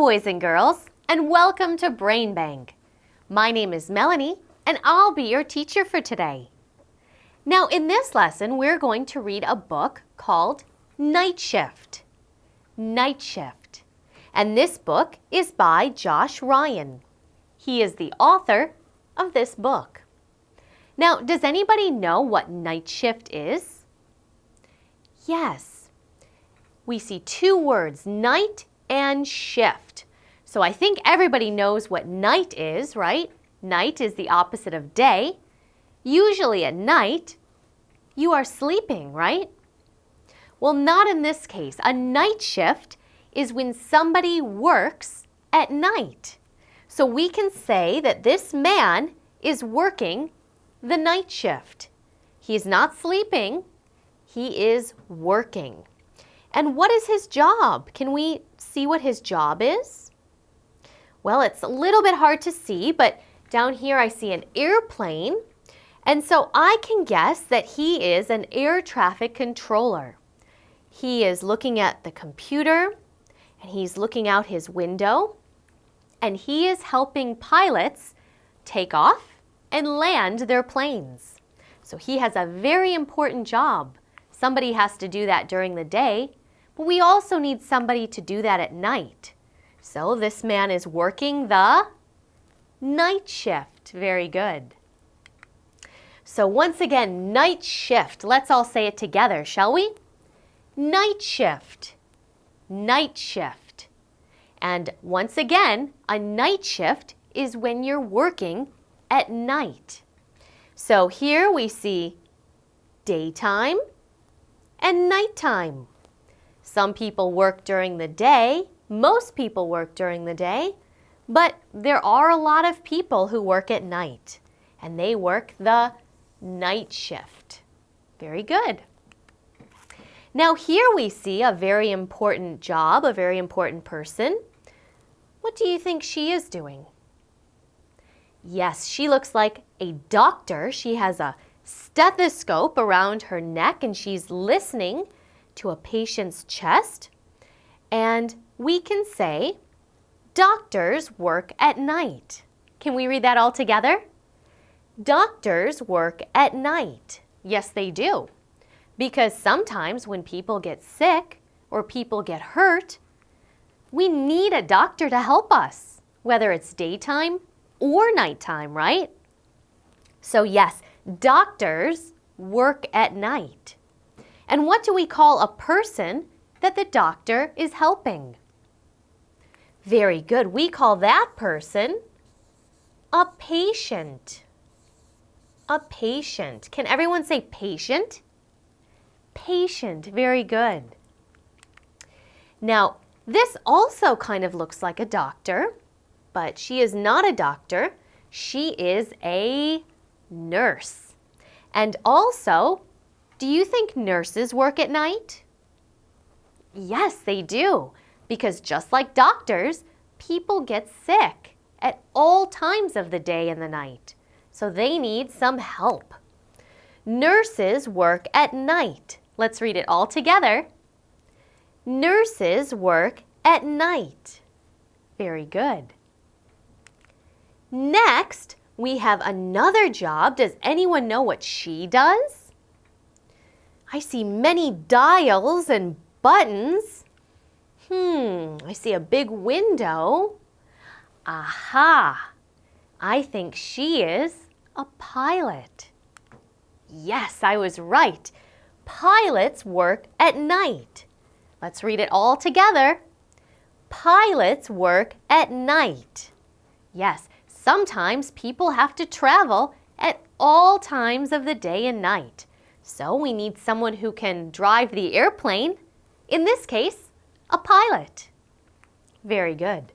boys and girls, and welcome to Brainbank. My name is Melanie, and I'll be your teacher for today. Now, in this lesson, we're going to read a book called Night Shift. Night Shift. And this book is by Josh Ryan. He is the author of this book. Now, does anybody know what night shift is? Yes. We see two words, night and shift. So I think everybody knows what night is, right? Night is the opposite of day. Usually at night, you are sleeping, right? Well, not in this case. A night shift is when somebody works at night. So we can say that this man is working the night shift. He's not sleeping, he is working. And what is his job? Can we see what his job is? Well, it's a little bit hard to see, but down here I see an airplane. And so I can guess that he is an air traffic controller. He is looking at the computer, and he's looking out his window, and he is helping pilots take off and land their planes. So he has a very important job. Somebody has to do that during the day, but we also need somebody to do that at night. So this man is working the night shift. Very good. So once again, night shift. Let's all say it together, shall we? Night shift. Night shift. And once again, a night shift is when you're working at night. So here we see daytime and nighttime. Some people work during the day. Most people work during the day. But there are a lot of people who work at night. And they work the night shift. Very good. Now here we see a very important job, a very important person. What do you think she is doing? Yes, she looks like a doctor. She has a stethoscope around her neck and she's listening to a patient's chest. And we can say, doctors work at night. Can we read that all together? Doctors work at night. Yes, they do. Because sometimes when people get sick or people get hurt, we need a doctor to help us, whether it's daytime or nighttime, right? So yes, doctors work at night. And what do we call a person that the doctor is helping? Very good. We call that person a patient. A patient. Can everyone say patient? Patient. Very good. Now, this also kind of looks like a doctor, but she is not a doctor. She is a nurse. And also, do you think nurses work at night? Yes, they do. Because just like doctors, people get sick at all times of the day and the night. So they need some help. Nurses work at night. Let's read it all together. Nurses work at night. Very good. Next, we have another job. Does anyone know what she does? I see many dials and buttons. I see a big window. Aha! I think she is a pilot. Yes, I was right. Pilots work at night. Let's read it all together. Pilots work at night. Yes, sometimes people have to travel at all times of the day and night. So we need someone who can drive the airplane. In this case, a pilot. Very good.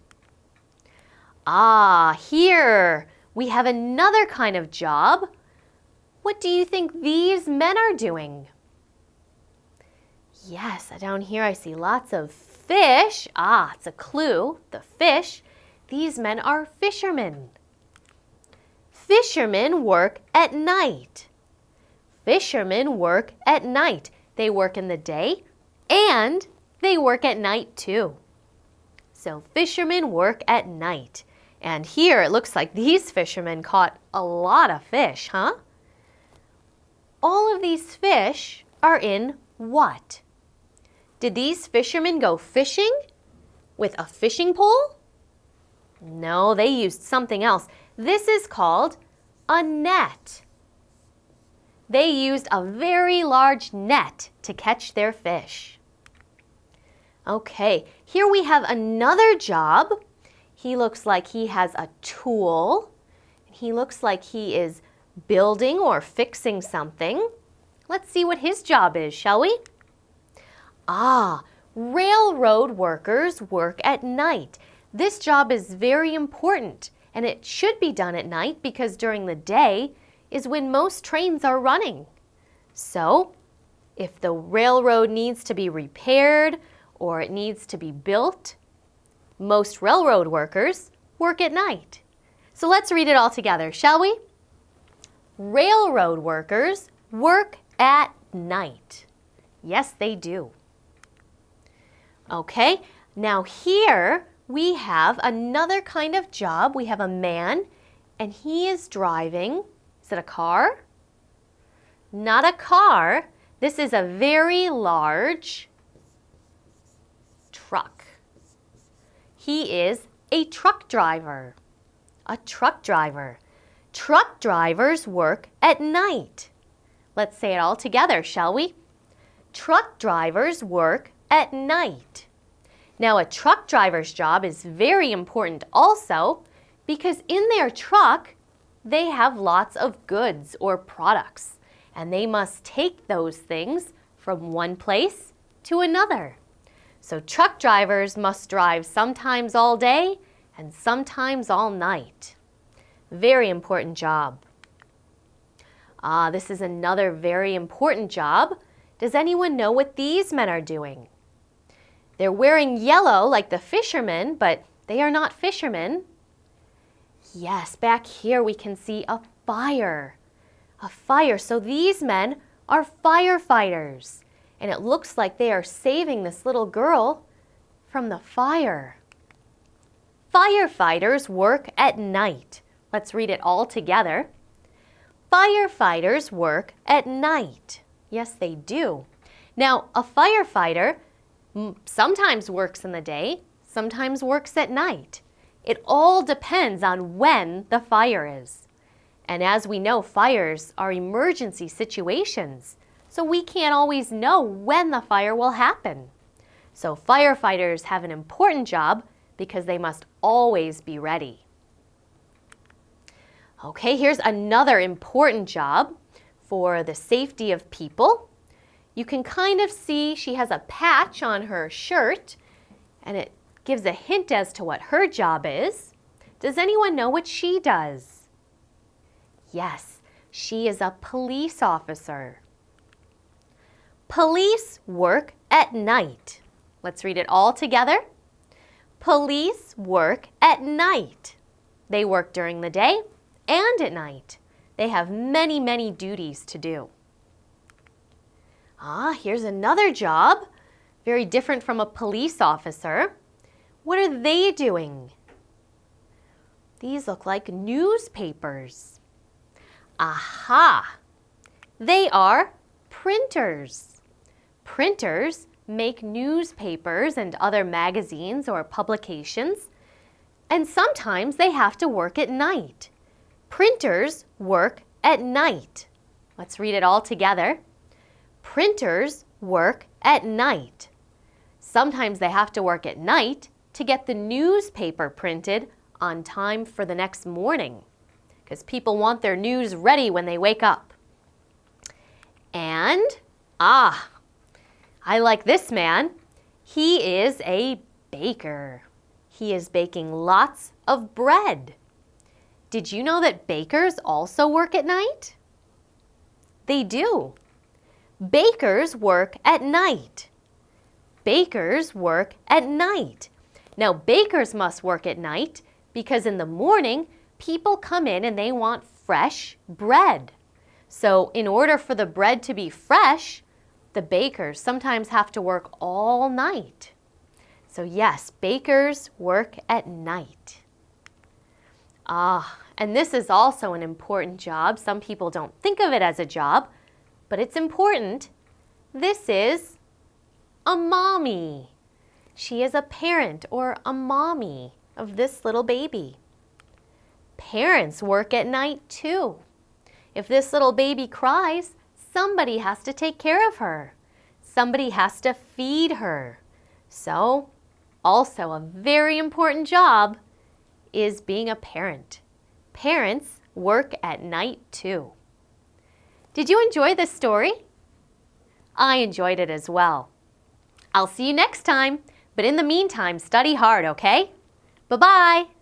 Here we have another kind of job. What do you think these men are doing? Yes, down here I see lots of fish. It's a clue, the fish. These men are fishermen. Fishermen work at night. Fishermen work at night. They work in the day and they work at night too. So fishermen work at night. And here it looks like these fishermen caught a lot of fish, huh? All of these fish are in what? Did these fishermen go fishing with a fishing pole? No, they used something else. This is called a net. They used a very large net to catch their fish. Okay, here we have another job. He looks like he has a tool. He looks like he is building or fixing something. Let's see what his job is, shall we? Ah, railroad workers work at night. This job is very important, and it should be done at night because during the day is when most trains are running. So, if the railroad needs to be repaired or it needs to be built, most railroad workers work at night. So let's read it all together, shall we? Railroad workers work at night. Yes, they do. Okay, now here we have another kind of job. We have a man, and he is driving. Is it a car? Not a car. This is a very large truck. He is a truck driver. A truck driver. Truck drivers work at night. Let's say it all together, shall we? Truck drivers work at night. Now, a truck driver's job is very important also because in their truck, they have lots of goods or products, and they must take those things from one place to another. So truck drivers must drive sometimes all day and sometimes all night. Very important job. This is another very important job. Does anyone know what these men are doing? They're wearing yellow like the fishermen, but they are not fishermen. Yes, back here we can see a fire. A fire. So these men are firefighters. And it looks like they are saving this little girl from the fire. Firefighters work at night. Let's read it all together. Firefighters work at night. Yes, they do. Now, a firefighter sometimes works in the day, sometimes works at night. It all depends on when the fire is. And as we know, fires are emergency situations, so we can't always know when the fire will happen. So firefighters have an important job because they must always be ready. Okay, here's another important job for the safety of people. You can kind of see she has a patch on her shirt, and it gives a hint as to what her job is. Does anyone know what she does? Yes, she is a police officer. Police work at night. Let's read it all together. Police work at night. They work during the day and at night. They have many, many duties to do. Here's another job, very different from a police officer. What are they doing? These look like newspapers. Aha! They are printers. Printers make newspapers and other magazines or publications, and sometimes they have to work at night. Printers work at night. Let's read it all together. Printers work at night. Sometimes they have to work at night to get the newspaper printed on time for the next morning, because people want their news ready when they wake up. And, I like this man. He is a baker. He is baking lots of bread. Did you know that bakers also work at night? They do. Bakers work at night. Bakers work at night. Now, bakers must work at night because in the morning, people come in and they want fresh bread. So in order for the bread to be fresh, the bakers sometimes have to work all night. So yes, bakers work at night. And this is also an important job. Some people don't think of it as a job, but it's important. This is a mommy. She is a parent or a mommy of this little baby. Parents work at night too. If this little baby cries, somebody has to take care of her. Somebody has to feed her. So, also a very important job is being a parent. Parents work at night too. Did you enjoy this story? I enjoyed it as well. I'll see you next time, but in the meantime, study hard, okay? Bye-bye!